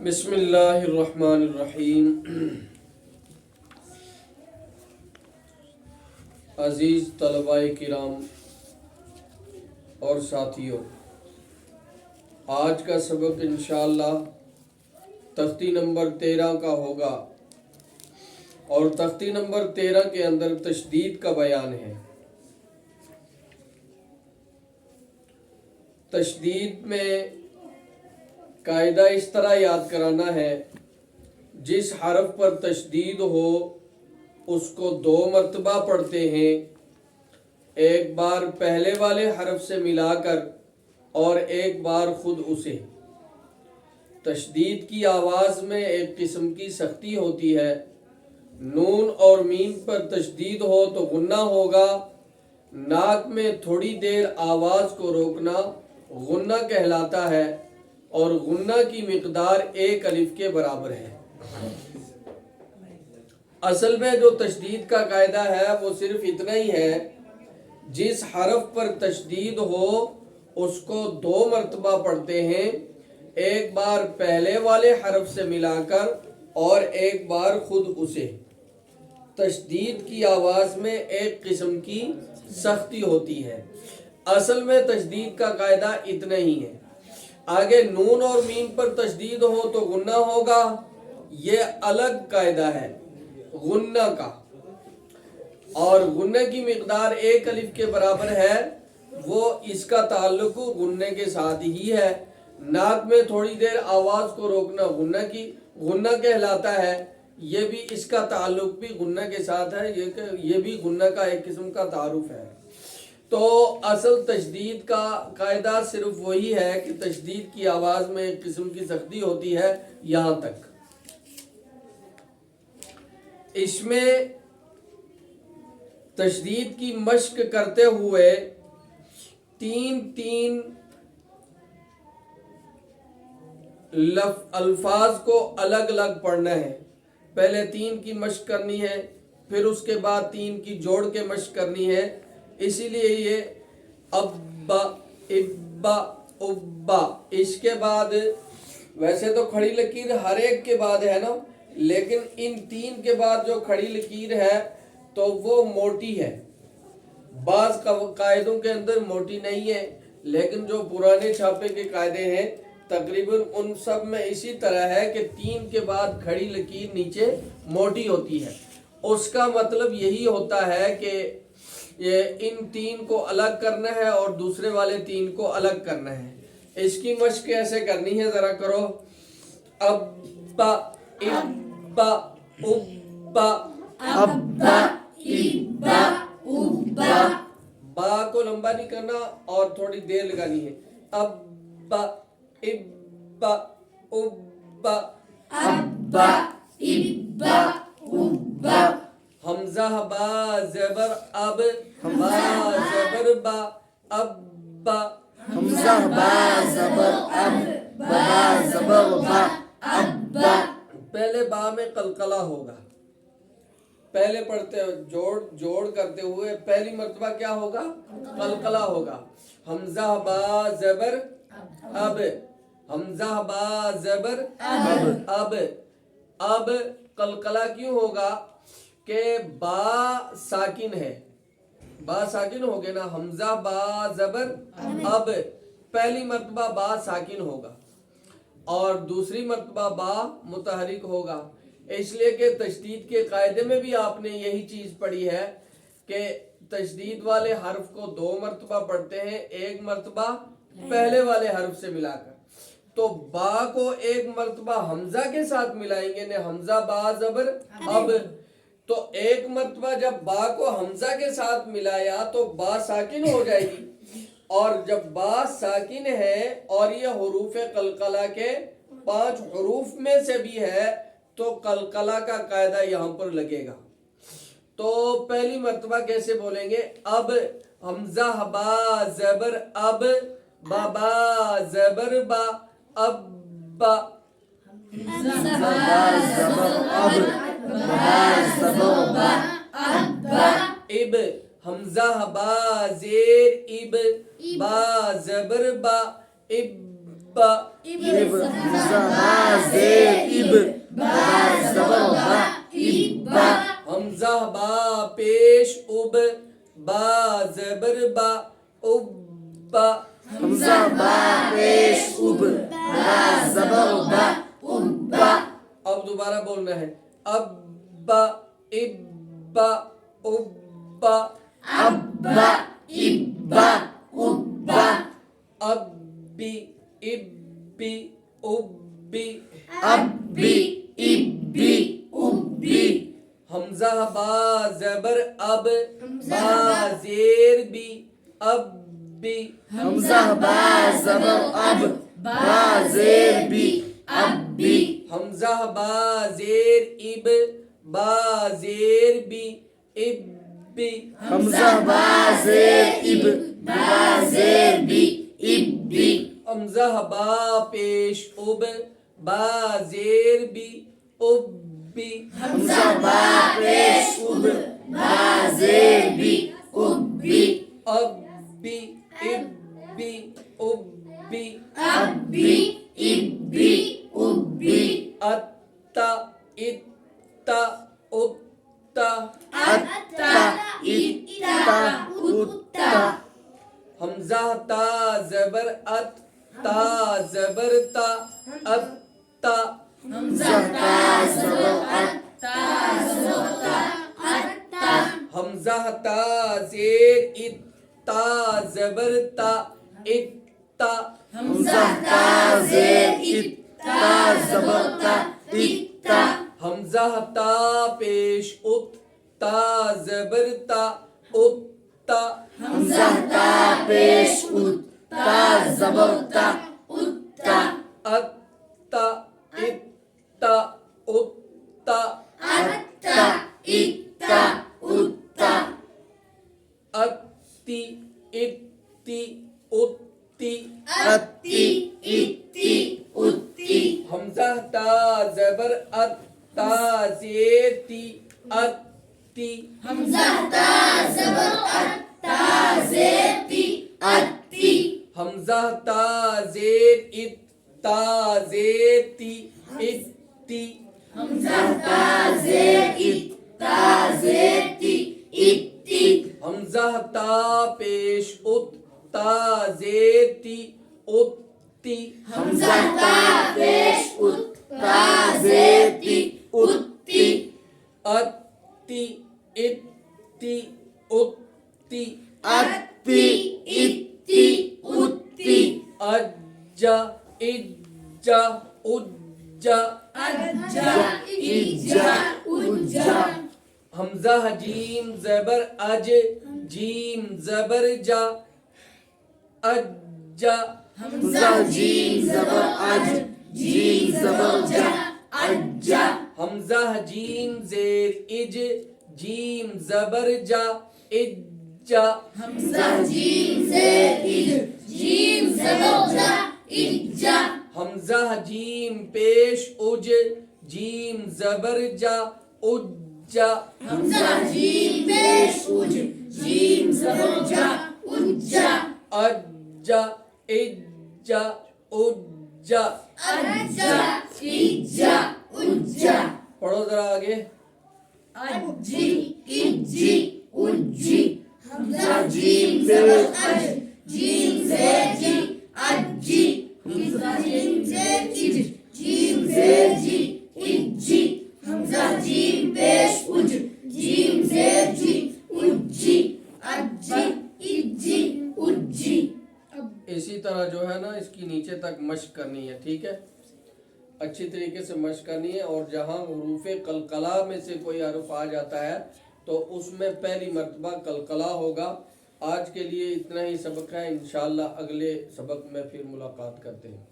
بسم اللہ الرحمن الرحیم۔ عزیز طلباء کرام اور ساتھیوں، آج کا سبق انشاءاللہ تختی نمبر 13 کا ہوگا، اور تختی نمبر 13 کے اندر تشدید کا بیان ہے۔ تشدید میں قاعدہ اس طرح یاد کرانا ہے، جس حرف پر تشدید ہو اس کو 2 مرتبہ پڑھتے ہیں، ایک بار پہلے والے حرف سے ملا کر اور ایک بار خود اسے۔ تشدید کی آواز میں ایک قسم کی سختی ہوتی ہے۔ نون اور میم پر تشدید ہو تو غنہ ہوگا۔ ناک میں تھوڑی دیر آواز کو روکنا غنہ کہلاتا ہے، اور غنہ کی مقدار 1 الف کے برابر ہے۔ اصل میں جو تشدید کا قاعدہ ہے وہ صرف اتنا ہی ہے، جس حرف پر تشدید ہو اس کو 2 مرتبہ پڑھتے ہیں، ایک بار پہلے والے حرف سے ملا کر اور ایک بار خود اسے۔ تشدید کی آواز میں ایک قسم کی سختی ہوتی ہے۔ اصل میں تشدید کا قاعدہ اتنا ہی ہے۔ آگے نون اور میم پر تشدید ہو تو غنہ ہوگا، یہ الگ قاعدہ ہے غنہ کا، اور غنہ کی مقدار 1 الف کے برابر ہے، وہ اس کا تعلق غنہ کے ساتھ ہی ہے۔ ناک میں تھوڑی دیر آواز کو روکنا غنہ کہلاتا ہے، یہ بھی اس کا تعلق بھی غنہ کے ساتھ ہے، یہ بھی غنہ کا ایک قسم کا تعارف ہے۔ تو اصل تشدید کا قاعدہ صرف وہی ہے کہ تشدید کی آواز میں ایک قسم کی سختی ہوتی ہے، یہاں تک۔ اس میں تشدید کی مشق کرتے ہوئے 3 الفاظ کو الگ الگ پڑھنا ہے۔ پہلے 3 کی مشق کرنی ہے، پھر اس کے بعد 3 کی جوڑ کے مشق کرنی ہے۔ اسی لیے یہ ابا ابا ابا، اس کے بعد ویسے تو کھڑی لکیر ہر ایک کے بعد ہے نا، لیکن ان 3 کے بعد جو کھڑی لکیر ہے تو وہ موٹی ہے۔ بعض قاعدوں کے اندر موٹی نہیں ہے، لیکن جو پرانے چھاپے کے قاعدے ہیں تقریباً ان سب میں اسی طرح ہے کہ 3 کے بعد کھڑی لکیر نیچے موٹی ہوتی ہے۔ اس کا مطلب یہی ہوتا ہے کہ ان 3 کو الگ کرنا ہے اور دوسرے والے 3 کو الگ کرنا ہے۔ اس کی مشق کیسے کرنی ہے ذرا کرو۔ ابا ابا ابا، ابا ابا ابا، با کو لمبا نہیں کرنا اور تھوڑی دیر لگانی ہے۔ ابا ابا ابا، ابا ابا ابا، حمزہ با زبر اب، با زبر با، ابا، حمزہ با زبر اب، با زبر با، ابا۔ پہلے با میں قلقلہ ہوگا، پہلے پڑھتے جوڑ کرتے ہوئے پہلی مرتبہ کیا ہوگا؟ قلقلہ ہوگا۔ حمزہ با زبر اب، حمزہ با زبر اب، اب قلقلہ کیوں ہوگا کہ با ساکن ہے، با ساکن ہو گیا نا۔ حمزہ با زبر اب، پہلی مرتبہ با ساکن ہوگا اور دوسری مرتبہ با متحرک ہوگا۔ اس لیے کہ تشدید کے قاعدے میں بھی آپ نے یہی چیز پڑھی ہے کہ تشدید والے حرف کو 2 مرتبہ پڑھتے ہیں، ایک مرتبہ پہلے والے حرف سے ملا کر۔ تو با کو ایک مرتبہ حمزہ کے ساتھ ملائیں گے نا، حمزہ با زبر اب، تو ایک مرتبہ جب با کو حمزہ کے ساتھ ملایا تو با ساکن ہو جائے گی، اور جب با ساکن ہے اور یہ حروف قلقلہ کے 5 حروف میں سے بھی ہے تو قلقلہ کا قاعدہ یہاں پر لگے گا۔ تو پہلی مرتبہ کیسے بولیں گے؟ اب، حمزہ با زبر اب، با زبر با، اب با، حمزہ با زبر اب، با زبر با، ابا۔ اب، حمزہ با زیر اب، با زبر با، اب با اب حمزہ با زیر اب با زبر با ابا حمزہ با پیش اب با زبر با ابا حمزہ با پیش اب با زبر با ابا اب دوبارہ بولنا ہے ابا ابا ابا ابا ابا ابا ابی ابی ابی ابی ابی ابی حمزہ با زبر اب با زیر بی ابی حمزہ با زبر اب با زیر بی ابی حمزہ با زیر اب با زیر بی ابی حمزہ با زیر اب با زیر بی ابی حمزہ با پیش اب با زیر بی ابی حمزہ با پیش اب با زیر بی ابی ابی ابی ابی ابی ابی ابی اتا اتا اتا اتا اتا اتا حمزہ تا زبر ات تا زبر تا اتا حمزہ تا زبر ات تا زبر تا اتا حمزہ تا زیر ات تا زبر تا اتا حمزہ تا زیر ات تا زبر تا اتا حمزہ تا پیش ات تا زبر تا اتا حمزہ تا پیش ات تا زبر تا اتا اتا اتا اتا اتا اتا اتا اتی اتی اتی اتی اتی اتی حمزہ تا زبر ات تا زیر تی اتی حمزہ تا زبر ات تا زیر تی اتی حمزہ تا زیر ات تا زیر تی اتی حمزہ تا زیر ات تا زیر تی اتی حمزہ تا پیش ات تا زیر تی اتی حمزہ تا پیش ات تا زیر تی اتی اتی اتی اتی اتی اتی اتی اجا اجا اجا اجا اجا اجا حمزہ جیم زبر اج جیم زبر جا اجا حمزہ جیم زبر اج جیم زبر جا اجا حمزہ جیم زیر اج جیم زبر جا اجا حمزہ جیم زیر اج جیم زبر جا اجا حمزہ جیم پیش اج جیم زبر جا اجا حمزہ جیم پیش اج جیم زبر جا اجا اجا اجا اجا اجا اجا اجا پڑھو ذرا آگے اجی اجی اجی حمزہ جیم زبر اج جیم زیر جی اجی حمزہ جیم زیر اج جیم زیر جی اجی حمزہ جیم پیش اج جیم زیر جی اجی اجی اجی اجی اسی طرح جو ہے نا اس کی نیچے تک مشق کرنی ہے، ٹھیک ہے، اچھی طریقے سے مشق کرنی ہے، اور جہاں حروف قلقلہ میں سے کوئی حرف آ جاتا ہے تو اس میں پہلی مرتبہ قلقلہ ہوگا۔ آج کے لیے اتنا ہی سبق ہے، انشاءاللہ اگلے سبق میں پھر ملاقات کرتے ہیں۔